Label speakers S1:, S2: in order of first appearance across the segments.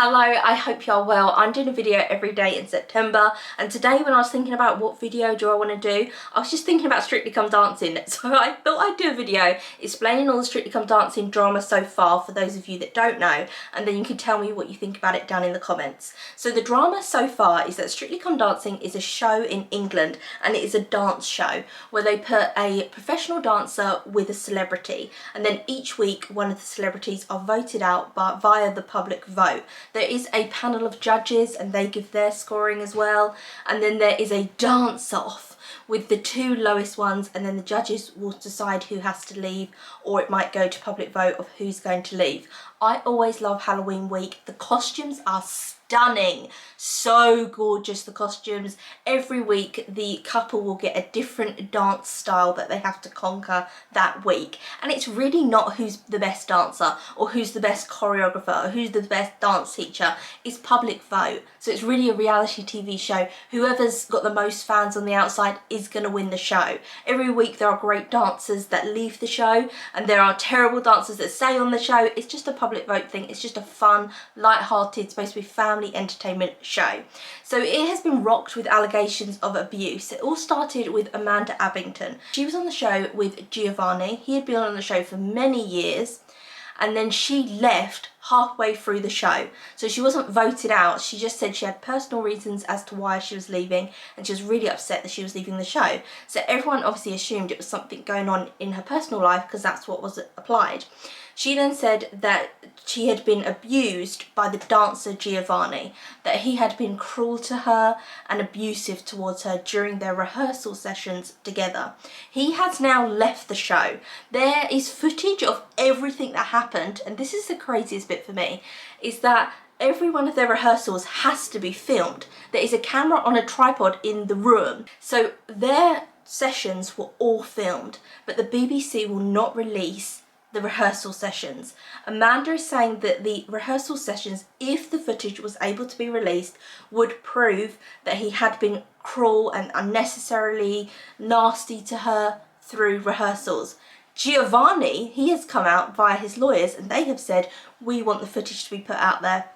S1: Hello, I hope you're well. I'm doing a video every day in September, and today when I was thinking about what video do I want to do, I was just thinking about Strictly Come Dancing. So I thought I'd do a video explaining all the Strictly Come Dancing drama so far for those of you that don't know, and then you can tell me what you think about it down in the comments. So the drama so far is that Strictly Come Dancing is a show in England, and it is a dance show where they put a professional dancer with a celebrity, and then each week one of the celebrities are voted out via the public vote. There is a panel of judges and they give their scoring as well, and then there is a dance-off with the two lowest ones, and then the judges will decide who has to leave, or it might go to public vote of who's going to leave. I always love Halloween week. The costumes are stunning, so gorgeous, the costumes. Every week the couple will get a different dance style that they have to conquer that week, and it's really not who's the best dancer or who's the best choreographer or who's the best dance teacher. It's public vote, so it's really a reality TV show. Whoever's got the most fans on the outside is going to win the show. Every week there are great dancers that leave the show, and there are terrible dancers that stay on the show. It's just a public vote thing. It's just a fun, light-hearted, supposed to be family entertainment show. So it has been rocked with allegations of abuse. It all started with Amanda Abington. She was on the show with Giovanni. He had been on the show for many years, and then she left halfway through the show. So she wasn't voted out, she just said she had personal reasons as to why she was leaving, and she was really upset that she was leaving the show. So everyone obviously assumed it was something going on in her personal life because that's what was applied. She then said that she had been abused by the dancer Giovanni, that he had been cruel to her and abusive towards her during their rehearsal sessions together. He has now left the show. There is footage of everything that happened, and this is the craziest bit for me, is that every one of their rehearsals has to be filmed. There is a camera on a tripod in the room, so their sessions were all filmed, but the BBC will not release the rehearsal sessions. Amanda is saying that the rehearsal sessions, if the footage was able to be released, would prove that he had been cruel and unnecessarily nasty to her through rehearsals. Giovanni, he has come out via his lawyers, and they have said, we want the footage to be put out there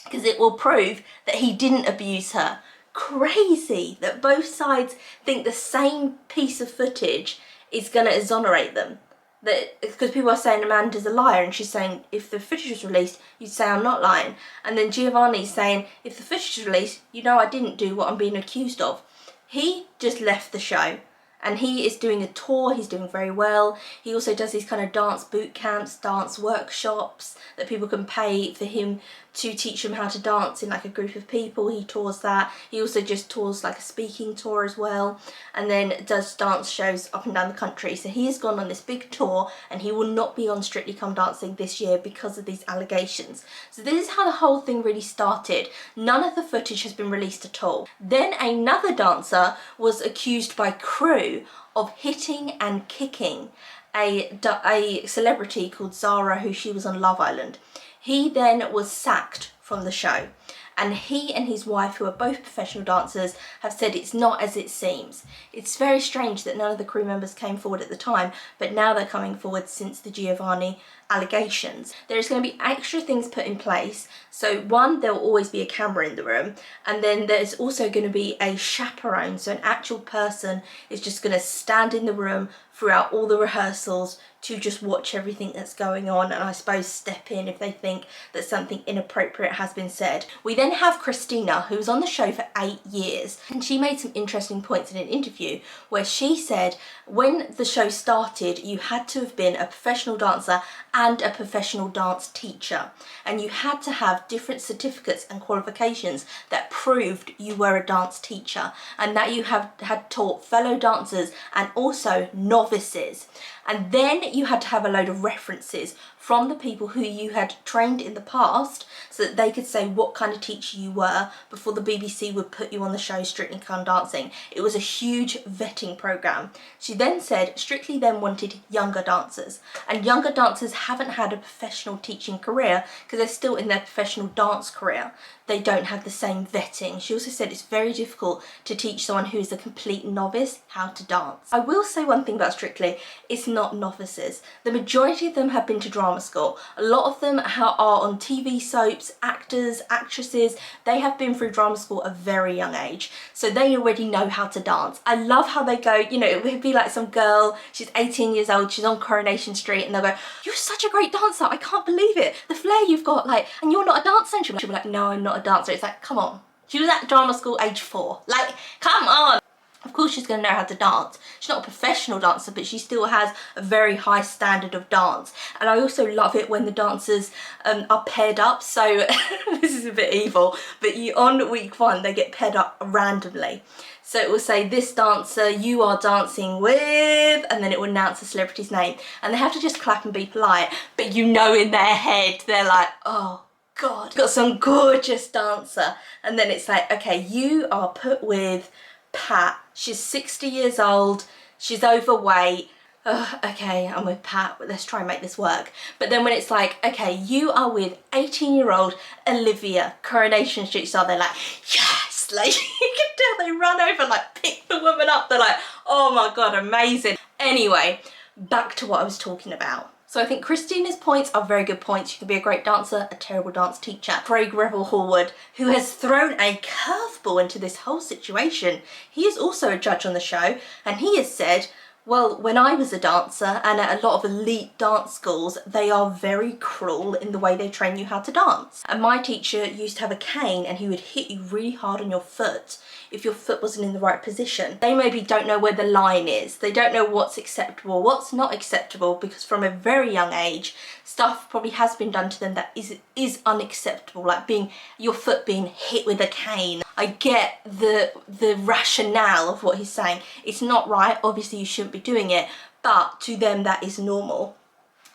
S1: because it will prove that he didn't abuse her. Crazy that both sides think the same piece of footage is going to exonerate them. That because people are saying Amanda's a liar, and she's saying if the footage was released, you'd say I'm not lying. And then Giovanni's saying if the footage is released, you know I didn't do what I'm being accused of. He just left the show, and he is doing a tour. He's doing very well. He also does these kind of dance boot camps, dance workshops that people can pay for him to teach them how to dance in like a group of people. He tours that. He also just tours like a speaking tour as well, and then does dance shows up and down the country. So he has gone on this big tour, and he will not be on Strictly Come Dancing this year because of these allegations. So this is how the whole thing really started. None of the footage has been released at all. Then another dancer was accused by crew of hitting and kicking a celebrity called Zara, who she was on Love Island. He then was sacked from the show, and he and his wife, who are both professional dancers, have said it's not as it seems. It's very strange that none of the crew members came forward at the time, but now they're coming forward since the Giovanni allegations. There's going to be extra things put in place. So one, there will always be a camera in the room, and then there's also going to be a chaperone, so an actual person is just going to stand in the room throughout all the rehearsals to just watch everything that's going on, and I suppose step in if they think that something inappropriate has been said. We then have Christina, who was on the show for 8 years, and she made some interesting points in an interview where she said when the show started you had to have been a professional dancer and a professional dance teacher, and you had to have different certificates and qualifications that proved you were a dance teacher, and that you had taught fellow dancers and also novices. And then you had to have a load of references from the people who you had trained in the past, so that they could say what kind of teacher you were before the BBC would put you on the show Strictly Come Dancing. It was a huge vetting program. She then said Strictly then wanted younger dancers, and younger dancers haven't had a professional teaching career because they're still in their professional dance career. They don't have the same vetting. She also said it's very difficult to teach someone who is a complete novice how to dance. I will say one thing about Strictly, it's not not novices. The majority of them have been to drama school. A lot of them are on TV soaps, actors, actresses. They have been through drama school at a very young age, so they already know how to dance. I love how they go, you know, it would be like some girl, she's 18 years old, she's on Coronation Street, and they'll go, "You're such a great dancer, I can't believe it, the flair you've got, like, and you're not a dancer." And she'll be like, "No, I'm not a dancer." It's like, come on. She was at drama school age 4. Like, come on. Of course she's going to know how to dance. She's not a professional dancer, but she still has a very high standard of dance. And I also love it when the dancers are paired up. So this is a bit evil, but on week 1 they get paired up randomly. So it will say, "This dancer you are dancing with," and then it will announce the celebrity's name. And they have to just clap and be polite, but you know in their head they're like, "Oh God, got some gorgeous dancer." And then it's like, "Okay, you are put with Pat. She's 60 years old, she's overweight. Okay, I'm with Pat, let's try and make this work." But then when it's like, "Okay, you are with 18-year-old Olivia, Coronation Street star," they're like, "Yes!" Like, you can tell they run over, like, pick the woman up. They're like, "Oh my God, amazing." Anyway, back to what I was talking about. So I think Christina's points are very good points. You can be a great dancer, a terrible dance teacher. Craig Revel Horwood, who has thrown a curveball into this whole situation. He is also a judge on the show, and he has said, "Well, when I was a dancer and at a lot of elite dance schools, they are very cruel in the way they train you how to dance. And my teacher used to have a cane and he would hit you really hard on your foot if your foot wasn't in the right position." They maybe don't know where the line is. They don't know what's acceptable, what's not acceptable, because from a very young age, stuff probably has been done to them that is unacceptable, like your foot being hit with a cane. I get the rationale of what he's saying. It's not right, obviously you shouldn't be doing it, but to them that is normal.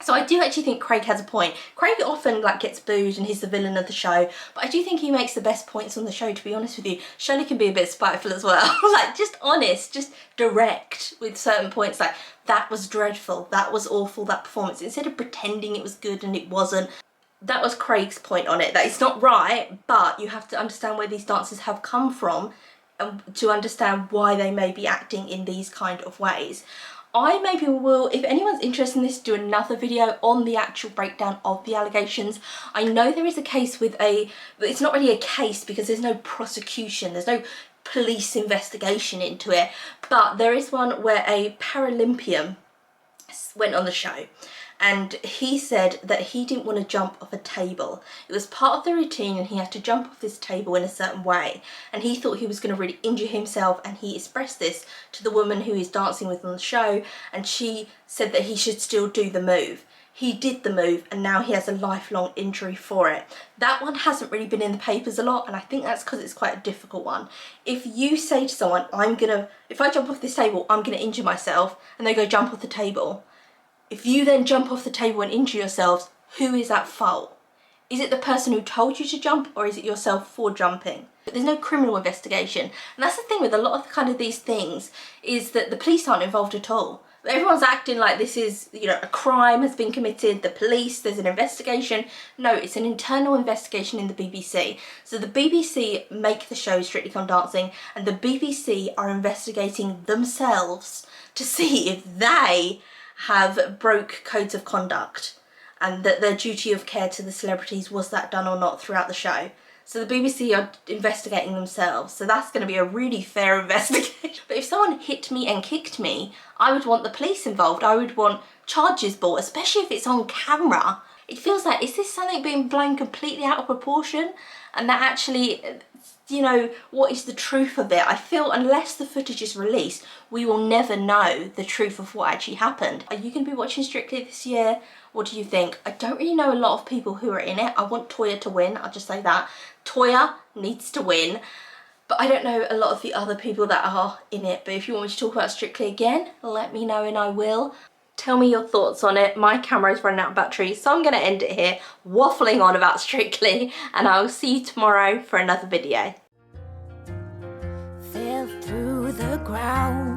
S1: So I do actually think Craig has a point. Craig often like gets booed and he's the villain of the show, but I do think he makes the best points on the show, to be honest with you. Shirley can be a bit spiteful as well. Like, just honest, just direct with certain points, like, "That was dreadful, that was awful, that performance," instead of pretending it was good and it wasn't. That was Craig's point on it, that it's not right, but you have to understand where these dancers have come from to understand why they may be acting in these kind of ways. I maybe will, if anyone's interested in this, do another video on the actual breakdown of the allegations. I know there is a case with it's not really a case because there's no prosecution, there's no police investigation into it, but there is one where a Paralympian went on the show, and he said that he didn't want to jump off a table. It was part of the routine and he had to jump off this table in a certain way, and he thought he was going to really injure himself, and he expressed this to the woman who he's dancing with on the show, and she said that he should still do the move. He did the move and now he has a lifelong injury for it. That one hasn't really been in the papers a lot, and I think that's because it's quite a difficult one. If you say to someone, if I jump off this table, I'm gonna injure myself, and they go jump off the table, if you then jump off the table and injure yourselves, who is at fault? Is it the person who told you to jump, or is it yourself for jumping? There's no criminal investigation. And that's the thing with a lot of kind of these things, is that the police aren't involved at all. Everyone's acting like this is, you know, a crime has been committed, the police, there's an investigation. No, it's an internal investigation in the BBC. So the BBC make the show Strictly Come Dancing, and the BBC are investigating themselves to see if they have broke codes of conduct, and that their duty of care to the celebrities, was that done or not throughout the show. So the BBC are investigating themselves, so that's going to be a really fair investigation. But if someone hit me and kicked me, I would want the police involved. I would want charges brought, especially if it's on camera. It feels like, is this something being blown completely out of proportion? And that actually, you know, what is the truth of it? I feel unless the footage is released, we will never know the truth of what actually happened. Are you going to be watching Strictly this year? What do you think? I don't really know a lot of people who are in it. I want Toya to win, I'll just say that. Toya needs to win, but I don't know a lot of the other people that are in it. But if you want me to talk about Strictly again, let me know and I will. Tell me your thoughts on it. My camera is running out of battery, so I'm going to end it here, waffling on about Strictly, and I'll see you tomorrow for another video. Fell through the ground.